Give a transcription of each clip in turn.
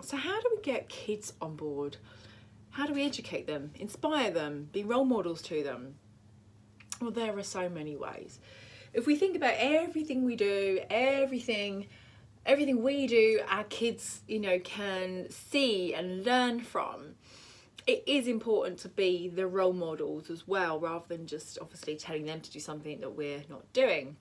So how do we get kids on board? How do we educate them, inspire them, be role models to them? Well, there are so many ways. If we think about everything we do, everything we do, our kids, can see and learn from. It is important to be the role models as well, rather than just obviously telling them to do something that we're not doing.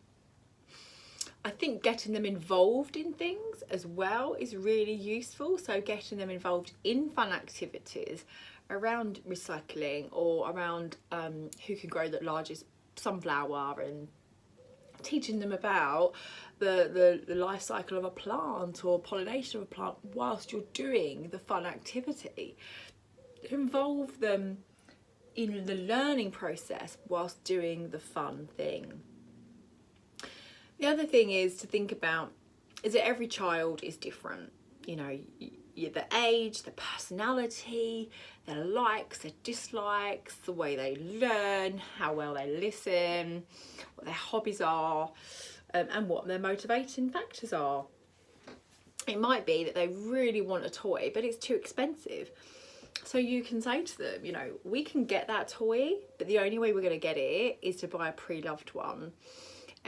I think getting them involved in things as well is really useful. So getting them involved in fun activities around recycling, or around who can grow the largest sunflower, and teaching them about the life cycle of a plant or pollination of a plant whilst you're doing the fun activity. Involve them in the learning process whilst doing the fun thing. The other thing is to think about is that every child is different. The age, the personality, their likes, their dislikes, the way they learn, how well they listen, what their hobbies are, and what their motivating factors are. It might be that they really want a toy, but it's too expensive. So you can say to them, we can get that toy, but the only way we're going to get it is to buy a pre-loved one.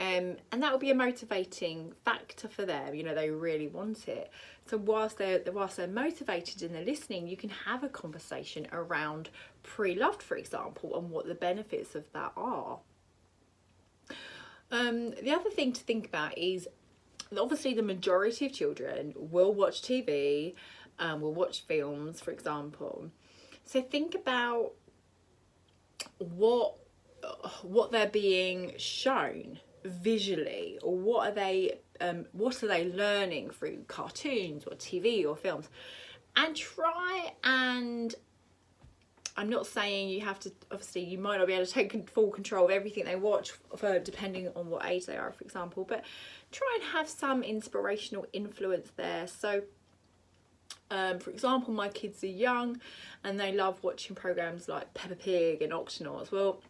And that will be a motivating factor for them. They really want it. So whilst they're motivated and they're listening, you can have a conversation around pre-loved, for example, and what the benefits of that are. The other thing to think about is, obviously, the majority of children will watch TV, will watch films, for example. So think about what they're being shown visually, or what are they learning through cartoons or TV or films, and try and, I'm not saying you have to, obviously you might not be able to take full control of everything they watch, depending on what age they are, for example, but try and have some inspirational influence there. So for example, my kids are young and they love watching programs like Peppa Pig and Octonauts. Well,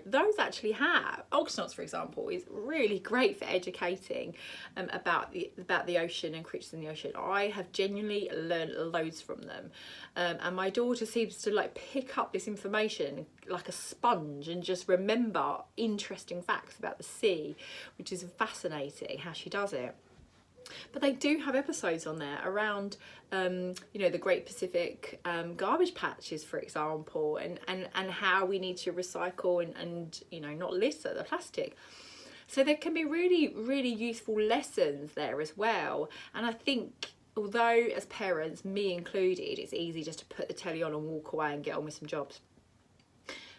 those actually have, Octonauts, for example, is really great for educating about the ocean and creatures in the ocean. I have genuinely learned loads from them, and my daughter seems to pick up this information like a sponge and just remember interesting facts about the sea, which is fascinating how she does it. But they do have episodes on there around, the Great Pacific garbage patches, for example, and how we need to recycle and not litter the plastic. So there can be really, really useful lessons there as well. And I think, although as parents, me included, it's easy just to put the telly on and walk away and get on with some jobs,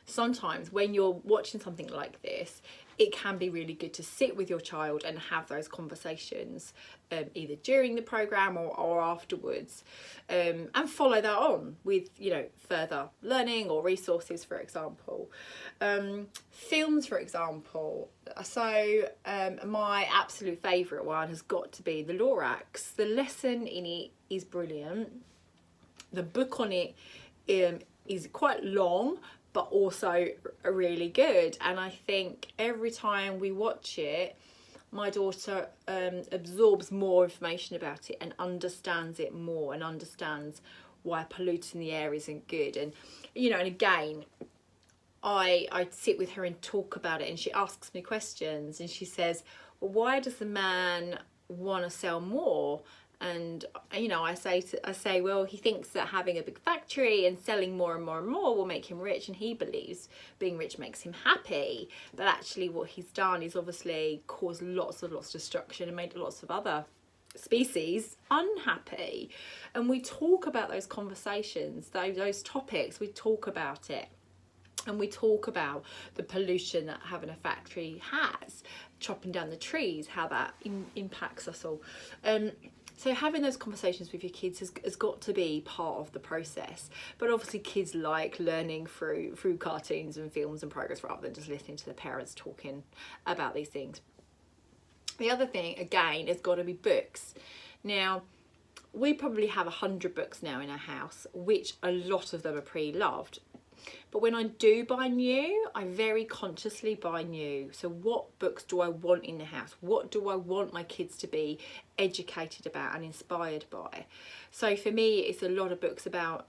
sometimes when you're watching something like this, it can be really good to sit with your child and have those conversations, either during the programme or afterwards, and follow that on with, further learning or resources, for example. Films, for example. So my absolute favourite one has got to be The Lorax. The lesson in it is brilliant. The book on it is quite long, but also really good. And I think every time we watch it, my daughter absorbs more information about it and understands it more, and understands why polluting the air isn't good. And and again, I sit with her and talk about it, and she asks me questions, and she says, well, why does the man want to sell more? And I say, well, he thinks that having a big factory and selling more and more and more will make him rich, and he believes being rich makes him happy. But actually what he's done is obviously caused lots of destruction and made lots of other species unhappy. And we talk about those conversations, those topics, we talk about it. And we talk about the pollution that having a factory has, chopping down the trees, how that impacts us all. So having those conversations with your kids has got to be part of the process. But obviously kids like learning through cartoons and films and programs, rather than just listening to their parents talking about these things. The other thing, again, has got to be books. Now, we probably have 100 books now in our house, which a lot of them are pre-loved. But when I do buy new, I very consciously buy new. So what books do I want in the house? What do I want my kids to be educated about and inspired by? So for me, it's a lot of books about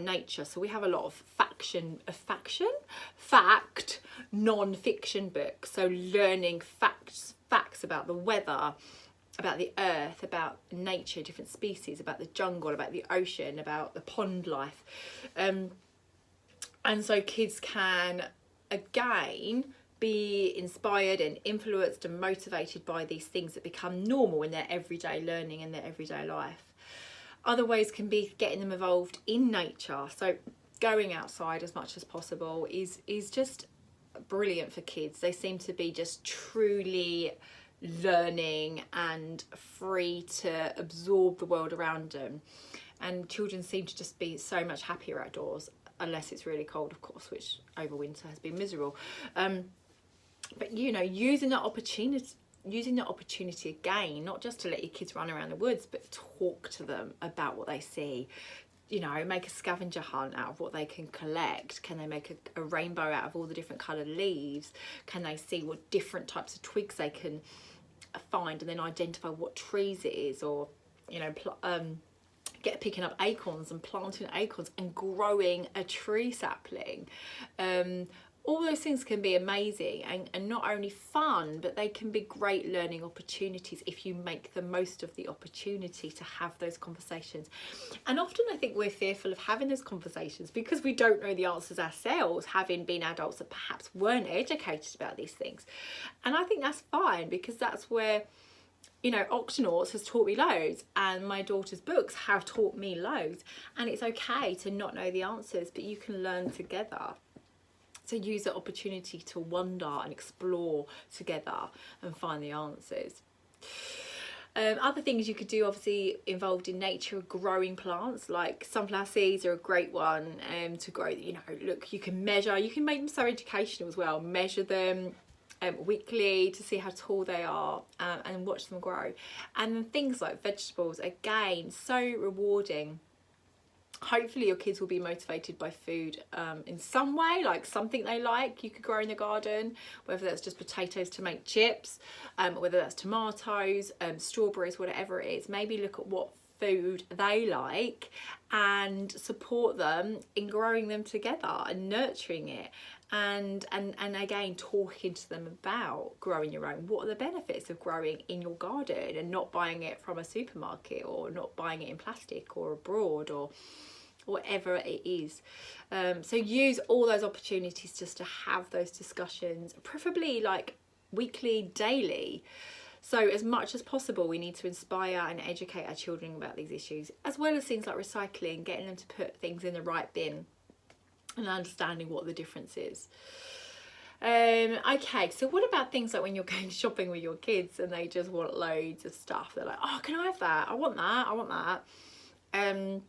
nature. So we have a lot of fact, non-fiction books. So learning facts about the weather, about the earth, about nature, different species, about the jungle, about the ocean, about the pond life. And so kids can, again, be inspired and influenced and motivated by these things that become normal in their everyday learning and their everyday life. Other ways can be getting them involved in nature. So going outside as much as possible is just brilliant for kids. They seem to be just truly learning and free to absorb the world around them. And children seem to just be so much happier outdoors, unless it's really cold, of course, which over winter has been miserable. But you know, using that opportunity again, not just to let your kids run around the woods, but talk to them about what they see. You know, make a scavenger hunt out of what they can collect. Can they make a rainbow out of all the different coloured leaves? Can they see what different types of twigs they can find, and then identify what trees it is? Or, you know, picking up acorns and planting acorns and growing a tree sapling. All those things can be amazing and not only fun, but they can be great learning opportunities if you make the most of the opportunity to have those conversations. And often I think we're fearful of having those conversations because we don't know the answers ourselves, having been adults that perhaps weren't educated about these things. And I think that's fine, because that's where, you know, Octonauts has taught me loads, and my daughter's books have taught me loads, and it's okay to not know the answers, but you can learn together. So use the opportunity to wonder and explore together and find the answers. Other things you could do, obviously involved in nature, are growing plants. Like sunflower seeds are a great one to grow. You know, look, you can measure, you can make them so educational as well. Measure them weekly to see how tall they are, and watch them grow. And then things like vegetables, again, so rewarding. Hopefully your kids will be motivated by food in some way, like something they like you could grow in the garden, whether that's just potatoes to make chips, whether that's tomatoes, strawberries, whatever it is. Maybe look at what food they like and support them in growing them together and nurturing it. And again, talking to them about growing your own. What are the benefits of growing in your garden and not buying it from a supermarket, or not buying it in plastic or abroad, or whatever it is. So use all those opportunities just to have those discussions, preferably like weekly, daily. So as much as possible, we need to inspire and educate our children about these issues, as well as things like recycling, getting them to put things in the right bin and understanding what the difference is. Okay, so what about things like when you're going shopping with your kids and they just want loads of stuff? They're like, oh, can I have that? I want that, I want that.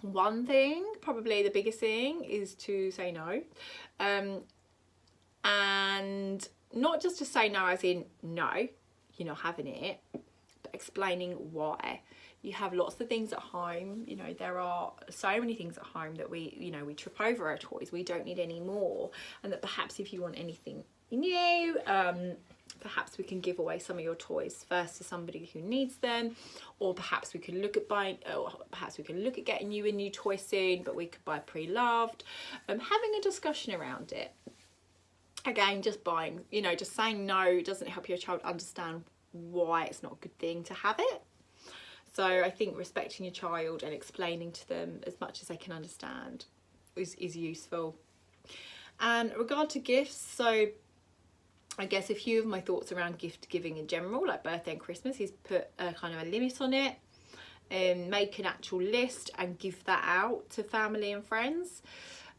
One thing, probably the biggest thing, is to say no. And not just to say no as in, no, you're not having it, but explaining why. You have lots of things at home, you know, there are so many things at home that we trip over our toys, we don't need any more, and that perhaps if you want anything new, perhaps we can give away some of your toys first to somebody who needs them, or perhaps we can look at getting you a new toy soon, but we could buy pre-loved. Having a discussion around it. Again, just buying, you know, just saying no doesn't help your child understand why it's not a good thing to have it. So I think respecting your child and explaining to them as much as they can understand is useful. And regard to gifts, so I guess a few of my thoughts around gift giving in general, like birthday and Christmas, is put a kind of a limit on it, make an actual list and give that out to family and friends,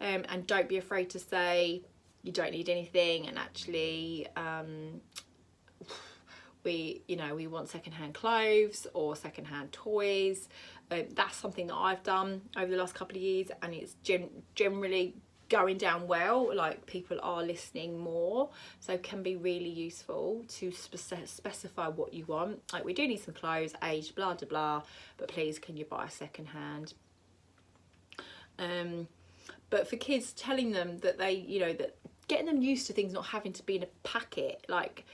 and don't be afraid to say you don't need anything, and actually we want secondhand clothes or secondhand toys. That's something that I've done over the last couple of years, and it's generally going down well. Like, people are listening more, so it can be really useful to specify what you want. Like, we do need some clothes, age blah blah blah, but please can you buy a secondhand. But for kids, telling them that they, you know, that getting them used to things not having to be in a packet, like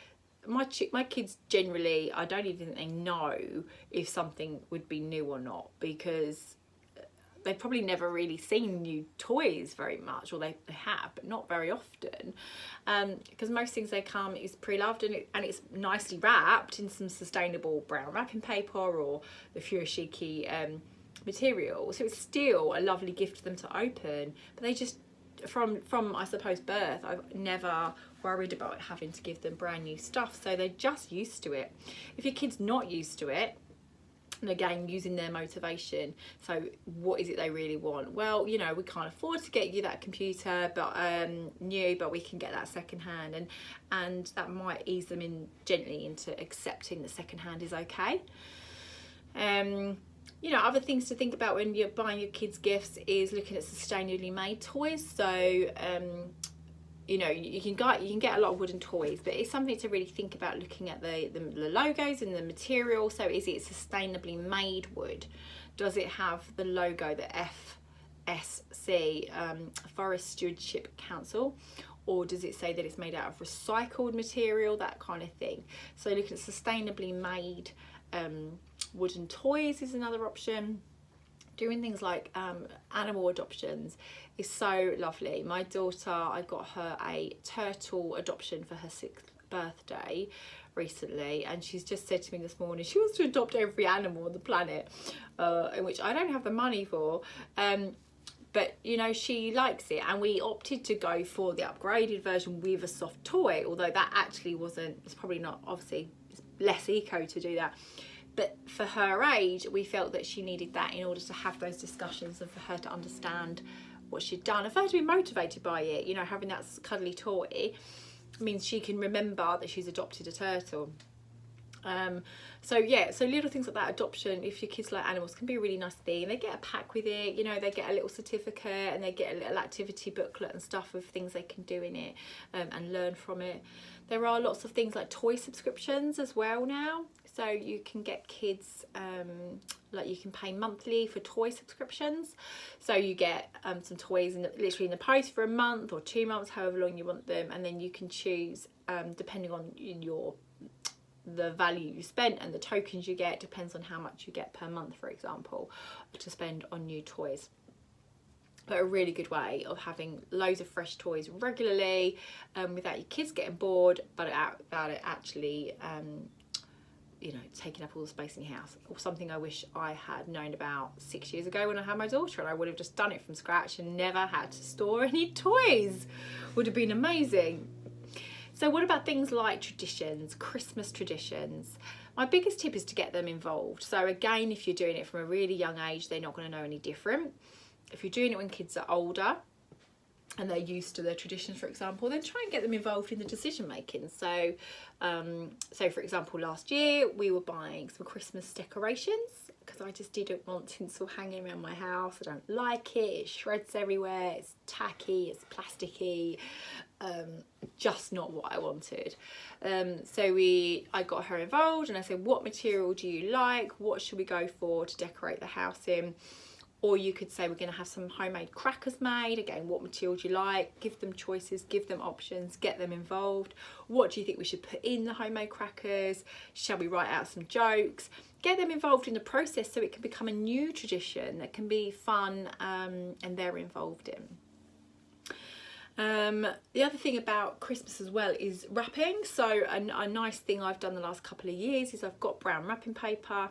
my kids generally, I don't even think they know if something would be new or not, because they've probably never really seen new toys very much, or they have, but not very often, because most things they come is pre-loved, and it's nicely wrapped in some sustainable brown wrapping paper or the furoshiki material, so it's still a lovely gift for them to open. But they just, from I suppose birth, I've never worried about having to give them brand new stuff, so they're just used to it. If your kid's not used to it, and again, using their motivation, so what is it they really want? Well, you know, we can't afford to get you that computer, but new, but we can get that secondhand, and that might ease them in gently into accepting that secondhand is okay. You know, other things to think about when you're buying your kids gifts is looking at sustainably made toys. So you know, you can get a lot of wooden toys, but it's something to really think about, looking at the logos and the material. So is it sustainably made wood? Does it have the logo, the FSC, Forest Stewardship Council, or does it say that it's made out of recycled material, that kind of thing? So looking at sustainably made wooden toys is another option. Doing things like animal adoptions is so lovely. My daughter, I got her a turtle adoption for her 6th birthday recently, and she's just said to me this morning she wants to adopt every animal on the planet, which I don't have the money for. But you know, she likes it, and we opted to go for the upgraded version with a soft toy, although that actually wasn't, it's probably not, obviously it's less eco to do that. But for her age, we felt that she needed that in order to have those discussions, and for her to understand what she'd done, and for her to be motivated by it. You know, having that cuddly toy means she can remember that she's adopted a turtle. So yeah, so little things like that, adoption, if your kids like animals, can be a really nice thing. They get a pack with it, you know, they get a little certificate, and they get a little activity booklet and stuff with things they can do in it, and learn from it. There are lots of things like toy subscriptions as well now. So you can get kids, like you can pay monthly for toy subscriptions. So you get some toys literally in the post for a month or 2 months, however long you want them. And then you can choose, depending on the value you spent and the tokens you get, depends on how much you get per month, for example, to spend on new toys. But a really good way of having loads of fresh toys regularly, without your kids getting bored, but about it actually you know, taking up all the space in your house. Or something I wish I had known about 6 years ago when I had my daughter, and I would have just done it from scratch and never had to store any toys. Would have been amazing. So what about things like traditions, Christmas traditions? My biggest tip is to get them involved. So again, if you're doing it from a really young age, they're not going to know any different. If you're doing it when kids are older and they're used to the traditions, for example, then try and get them involved in the decision making. So for example, last year we were buying some Christmas decorations because I just didn't want tinsel hanging around my house. I don't like it, it shreds everywhere, it's tacky, it's plasticky, just not what I wanted. So I got her involved, and I said, what material do you like? What should we go for to decorate the house in? Or you could say, we're going to have some homemade crackers made. Again, what material do you like? Give them choices, give them options, get them involved. What do you think we should put in the homemade crackers? Shall we write out some jokes? Get them involved in the process so it can become a new tradition that can be fun, and they're involved in. The other thing about Christmas as well is wrapping. So a nice thing I've done the last couple of years is I've got brown wrapping paper,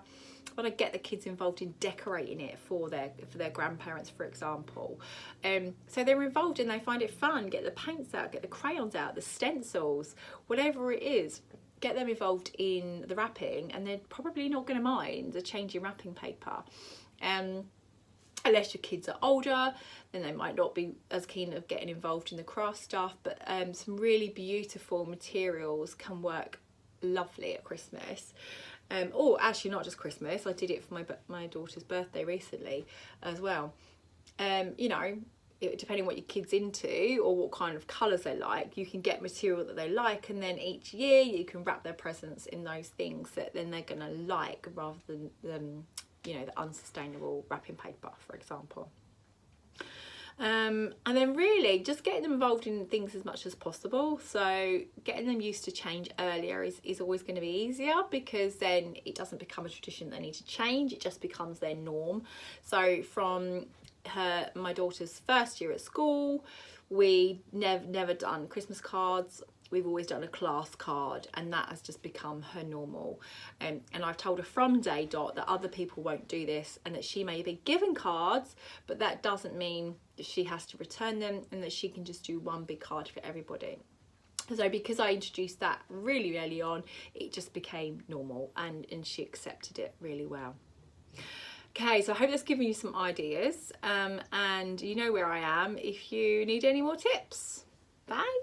but I get the kids involved in decorating it for their grandparents, for example. So they're involved and they find it fun. Get the paints out, get the crayons out, the stencils, whatever it is. Get them involved in the wrapping, and they're probably not going to mind the change in wrapping paper. Unless your kids are older, then they might not be as keen of getting involved in the craft stuff, but some really beautiful materials can work lovely at Christmas. Or actually not just Christmas, I did it for my daughter's birthday recently as well. You know, depending what your kid's into or what kind of colours they like, you can get material that they like, and then each year you can wrap their presents in those things that then they're going to like, rather than you know, the unsustainable wrapping paper, for example. And then really just getting them involved in things as much as possible. So getting them used to change earlier is always going to be easier, because then it doesn't become a tradition they need to change, it just becomes their norm. So from my daughter's first year at school, we never done Christmas cards. We've always done a class card, and that has just become her normal. And I've told her from day dot that other people won't do this, and that she may be given cards, but that doesn't mean that she has to return them, and that she can just do one big card for everybody. So because I introduced that really early on, it just became normal, and she accepted it really well. Okay, so I hope that's given you some ideas, and you know where I am if you need any more tips. Bye.